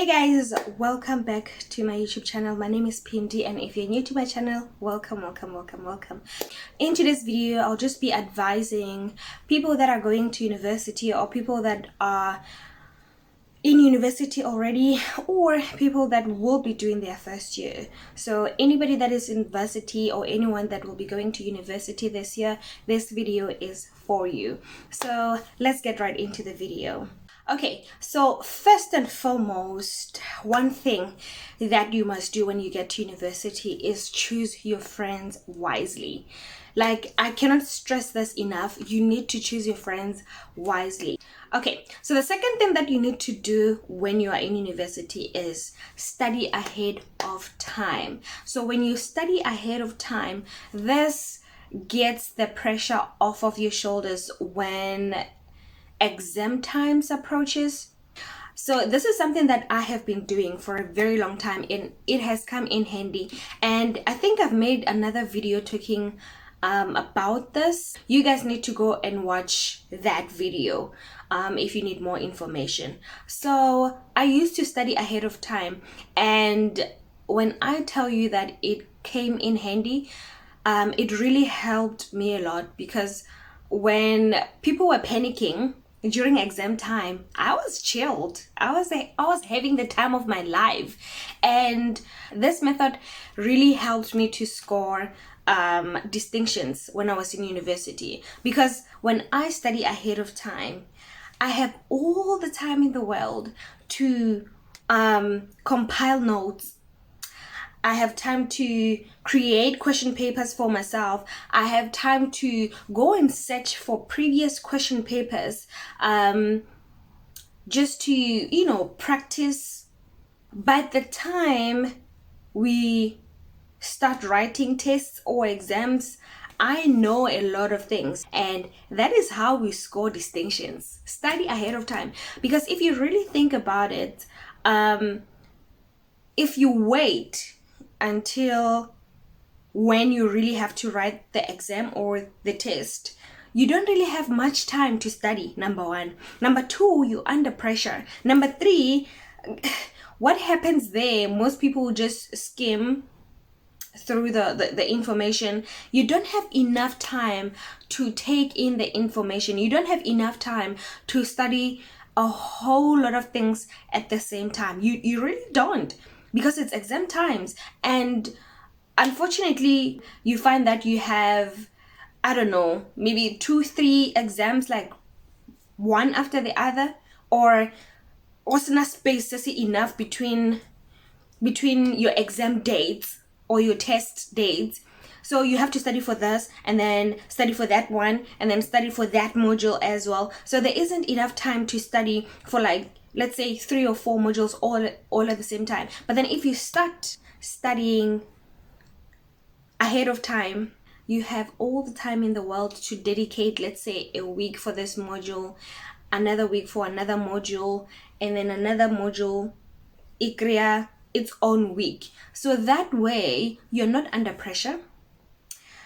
Hey guys, welcome back to my YouTube channel. My name is Pindi, and if you're new to my channel, welcome. In today's video, I'll just be advising people that are going to university or people that are in university already or people that will be doing their first year. So anybody that is in university or anyone that will be going to university this year, this video is for you. So let's get right into the video. Okay, so first and foremost, one thing that you must do when you get to university is choose your friends wisely. Like, I cannot stress this enough. You need to choose your friends wisely. Okay, so the second thing that you need to do when you are in university is study ahead of time. So when you study ahead of time, this gets the pressure off of your shoulders when exam times approaches. So this is something that I have been doing for a very long time, and it has come in handy. And I think I've made another video talking about this. You guys need to go and watch that video if you need more information. So I used to study ahead of time, and when I tell you that it came in handy, it really helped me a lot, because when people were panicking during exam time, I was chilled. I was having the time of my life, and this method really helped me to score distinctions when I was in university, because when I study ahead of time, I have all the time in the world to compile notes. I have time to create question papers for myself. I have time to go and search for previous question papers, just to, practice. By the time we start writing tests or exams, I know a lot of things, and that is how we score distinctions. Study ahead of time, because if you really think about it, if you wait until when you really have to write the exam or the test, you don't really have much time to study, number one. Number two, you're under pressure. Number three, what happens there, most people just skim through the information. You don't have enough time to take in the information. You don't have enough time to study a whole lot of things at the same time. You really don't, because it's exam times. And unfortunately, you find that you have, I don't know, maybe 2-3 exams, like one after the other, or also not space enough between your exam dates or your test dates. So you have to study for this, and then study for that one, and then study for that module as well. So there isn't enough time to study for, like, let's say 3 or 4 modules all at the same time. But then if you start studying ahead of time, you have all the time in the world to dedicate, let's say, a week for this module, another week for another module, and then another module create its own week. So that way you're not under pressure.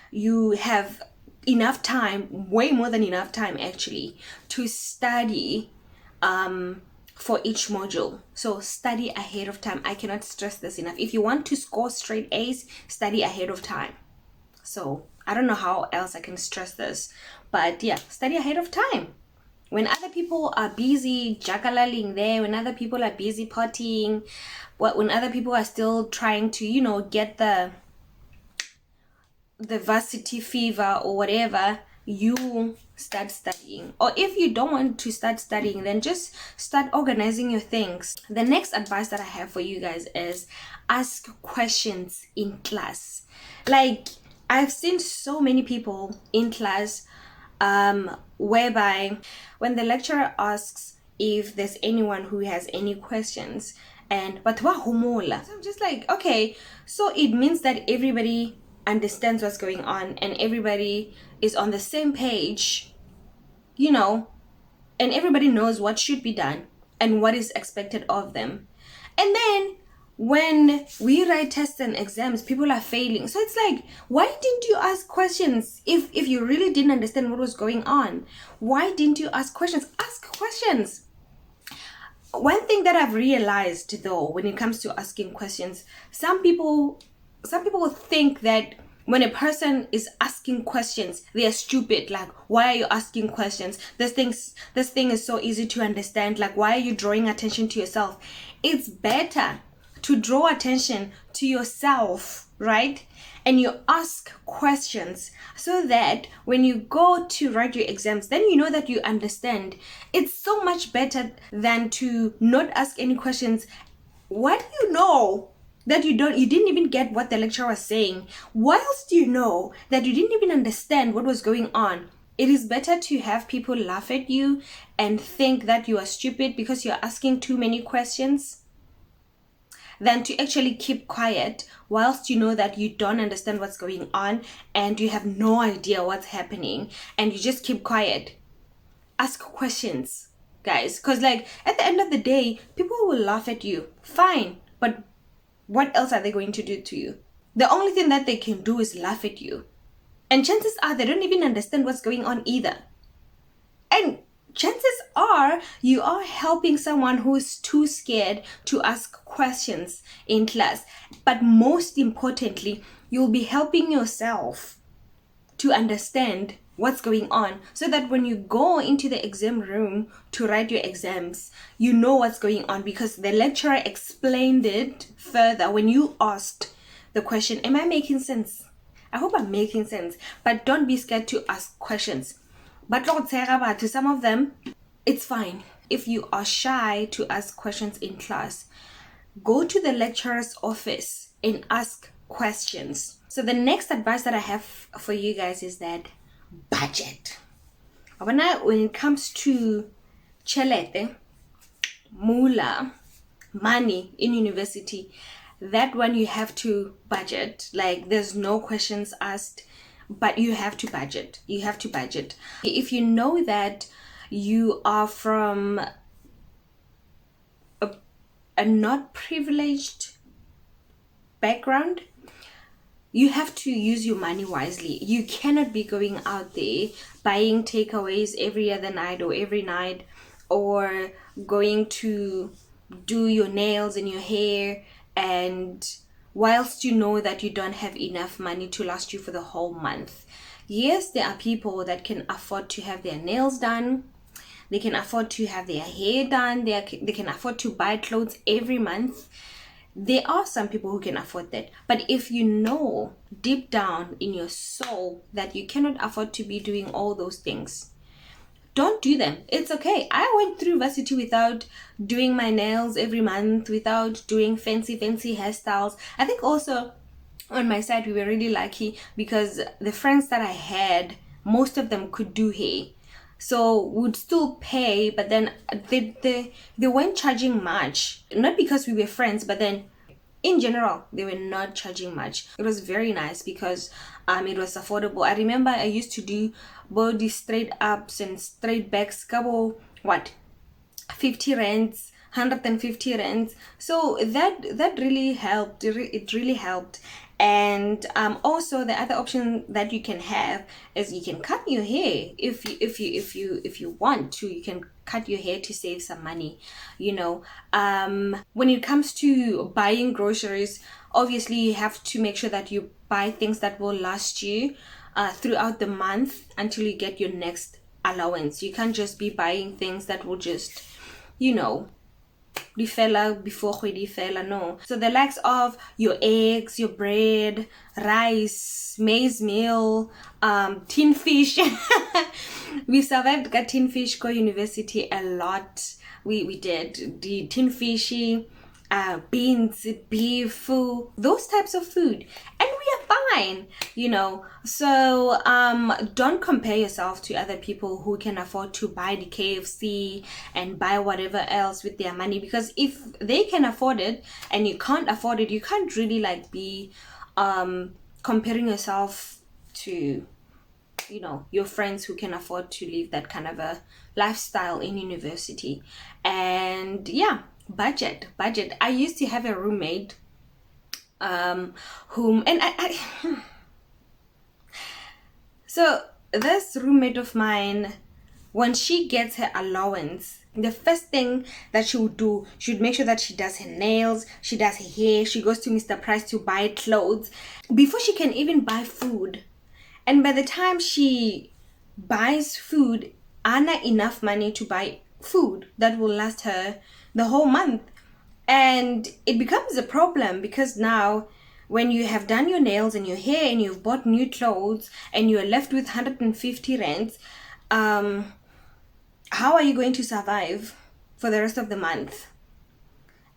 You have enough time, way more than enough time actually, to study for each module. So study ahead of time. I cannot stress this enough. If you want to score straight A's, study ahead of time. So I don't know how else I can stress this, but yeah, study ahead of time. When other people are busy juggling there, when other people are busy partying, when other people are still trying to, get the varsity fever or whatever, you start studying. Or if you don't want to start studying, then just start organizing your things. The next advice that I have for you guys is ask questions in class. Like, I've seen so many people in class whereby when the lecturer asks if there's anyone who has any questions, and but humula, so I'm just like, okay, so it means that everybody understands what's going on and everybody is on the same page, and everybody knows what should be done and what is expected of them. And then when we write tests and exams, people are failing. So it's like, why didn't you ask questions? If you really didn't understand what was going on, why didn't you ask questions? Ask questions. One thing that I've realized though, when it comes to asking questions, some people think that when a person is asking questions, they are stupid. Like, why are you asking questions? This thing is so easy to understand. Like, why are you drawing attention to yourself? It's better to draw attention to yourself, right? And you ask questions so that when you go to write your exams, then you know that you understand. It's so much better than to not ask any questions. What do you know that you didn't even get what the lecturer was saying? What else do you know that you didn't even understand what was going on? It is better to have people laugh at you and think that you are stupid because you're asking too many questions than to actually keep quiet whilst you know that you don't understand what's going on and you have no idea what's happening, and you just keep quiet. Ask questions, guys, because like at the end of the day, people will laugh at you, fine, but what else are they going to do to you? The only thing that they can do is laugh at you, and chances are they don't even understand what's going on either. And chances are you are helping someone who is too scared to ask questions in class. But most importantly, you'll be helping yourself to understand what's going on, so that when you go into the exam room to write your exams, you know what's going on because the lecturer explained it further when you asked the question. Am I making sense? I hope I'm making sense. But don't be scared to ask questions. But to some of them, it's fine. If you are shy to ask questions in class, go to the lecturer's office and ask questions. So the next advice that I have for you guys is that budget. When it comes to chelete, mula, money in university, that one you have to budget. Like, there's no questions asked, but you have to budget. You have to budget. If you know that you are from a not privileged background, you have to use your money wisely. You cannot be going out there buying takeaways every other night or every night, or going to do your nails and your hair, and whilst you know that you don't have enough money to last you for the whole month. Yes, there are people that can afford to have their nails done, they can afford to have their hair done, they can afford to buy clothes every month. There are some people who can afford that. But if you know deep down in your soul that you cannot afford to be doing all those things, don't do them. It's okay. I went through varsity without doing my nails every month, without doing fancy hairstyles. I think also on my side we were really lucky because the friends that I had, most of them could do hair. So would still pay, but then they weren't charging much. Not because we were friends, but then in general they were not charging much. It was very nice because it was affordable. I remember I used to do body straight ups and straight backs, couple 50 rands, 150 rands. So that really helped. It really helped. And also the other option that you can have is you can cut your hair if you want to. You can cut your hair to save some money, you know. When it comes to buying groceries, obviously you have to make sure that you buy things that will last you throughout the month until you get your next allowance. You can't just be buying things that will just, you know, before no. So the likes of your eggs, your bread, rice, maize meal, tin fish. We survived got tin fish go university a lot. We did the tin fishy, beans, beef, those types of food, and we are fine, you know. So don't compare yourself to other people who can afford to buy the KFC and buy whatever else with their money, because if they can afford it and you can't afford it, you can't really like be comparing yourself to, you know, your friends who can afford to live that kind of a lifestyle in university. And yeah, budget. I used to have a roommate whom, and I so this roommate of mine when she gets her allowance, the first thing that she would do, she would make sure that she does her nails, she does her hair, she goes to Mr. Price to buy clothes before she can even buy food. And by the time she buys food, Anna enough money to buy food that will last her the whole month. And it becomes a problem because now when you have done your nails and your hair and you've bought new clothes and you're left with 150 rands, how are you going to survive for the rest of the month?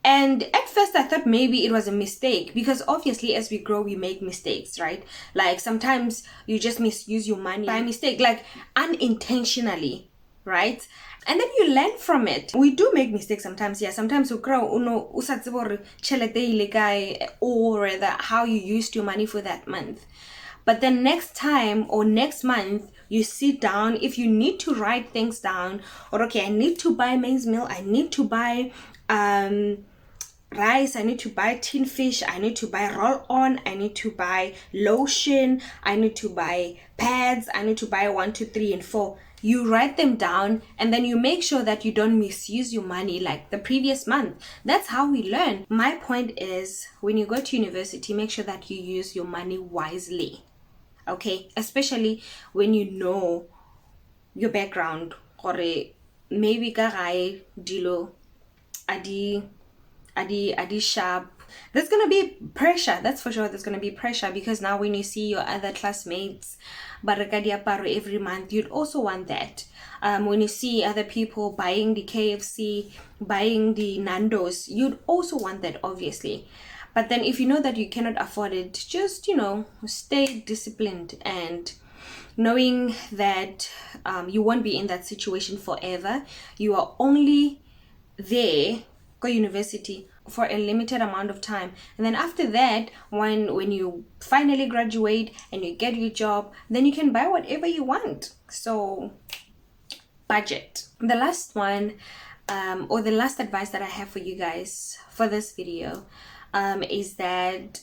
And at first I thought maybe it was a mistake, because obviously as we grow we make mistakes, right? Like sometimes you just misuse your money by mistake, like unintentionally, right? And then you learn from it. We do make mistakes sometimes, yeah. Sometimes you grow or rather how you used your money for that month. But then next time or next month, you sit down, if you need to write things down, or okay, I need to buy maize meal, I need to buy rice, I need to buy tin fish, I need to buy roll-on, I need to buy lotion, I need to buy pads, I need to buy 1, 2, 3, and 4. You write them down and then you make sure that you don't misuse your money like the previous month. That's how we learn. My point is, when you go to university, make sure that you use your money wisely. Okay, especially when you know your background, or maybe kagai dilo adi sharp. There's gonna be pressure, that's for sure. There's gonna be pressure because now when you see your other classmates barakadiaparo every month, you'd also want that. When you see other people buying the KFC, buying the Nando's, you'd also want that, obviously. But then if you know that you cannot afford it, just, stay disciplined, and knowing that you won't be in that situation forever. You are only there, go university, for a limited amount of time. And then after that, when you finally graduate and you get your job, then you can buy whatever you want. So budget. The last one, or the last advice that I have for you guys for this video, is that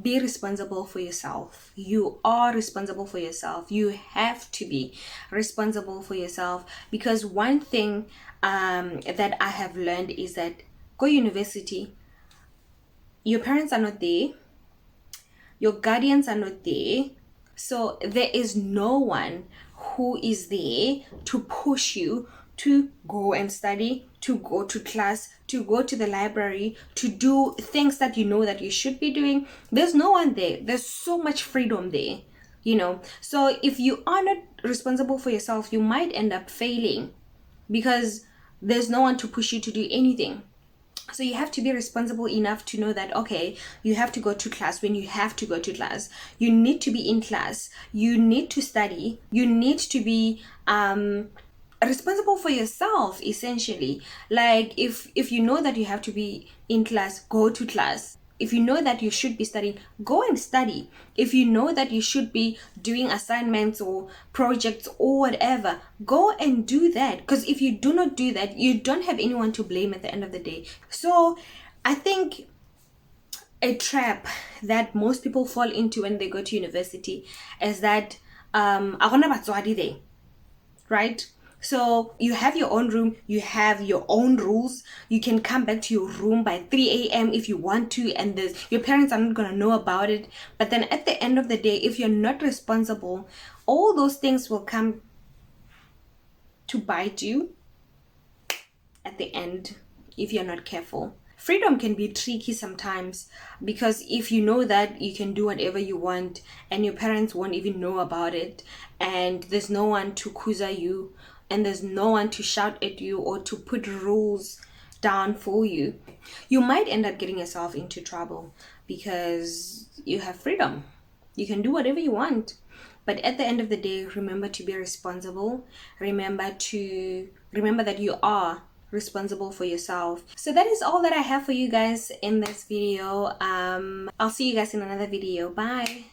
be responsible for yourself. You are responsible for yourself. You have to be responsible for yourself, because one thing that I have learned is that go university, your parents are not there, your guardians are not there, so there is no one who is there to push you to go and study, to go to class, to go to the library, to do things that you know that you should be doing. There's no one there. There's so much freedom there, so if you are not responsible for yourself, you might end up failing because there's no one to push you to do anything. So you have to be responsible enough to know that, okay, you have to go to class when you have to go to class. You need to be in class. You need to study. You need to be responsible for yourself, essentially. Like if you know that you have to be in class, go to class. If you know that you should be studying, go and study. If you know that you should be doing assignments or projects or whatever, go and do that. Because if you do not do that, you don't have anyone to blame at the end of the day. So I think a trap that most people fall into when they go to university is that right? So you have your own room, you have your own rules. You can come back to your room by 3 a.m. if you want to, and your parents are not going to know about it. But then at the end of the day, if you're not responsible, all those things will come to bite you at the end if you're not careful. Freedom can be tricky sometimes, because if you know that you can do whatever you want and your parents won't even know about it, and there's no one to kuza you, and there's no one to shout at you or to put rules down for you, you might end up getting yourself into trouble because you have freedom. You can do whatever you want. But at the end of the day, remember to be responsible. Remember that you are responsible for yourself. So that is all that I have for you guys in this video. I'll see you guys in another video. Bye.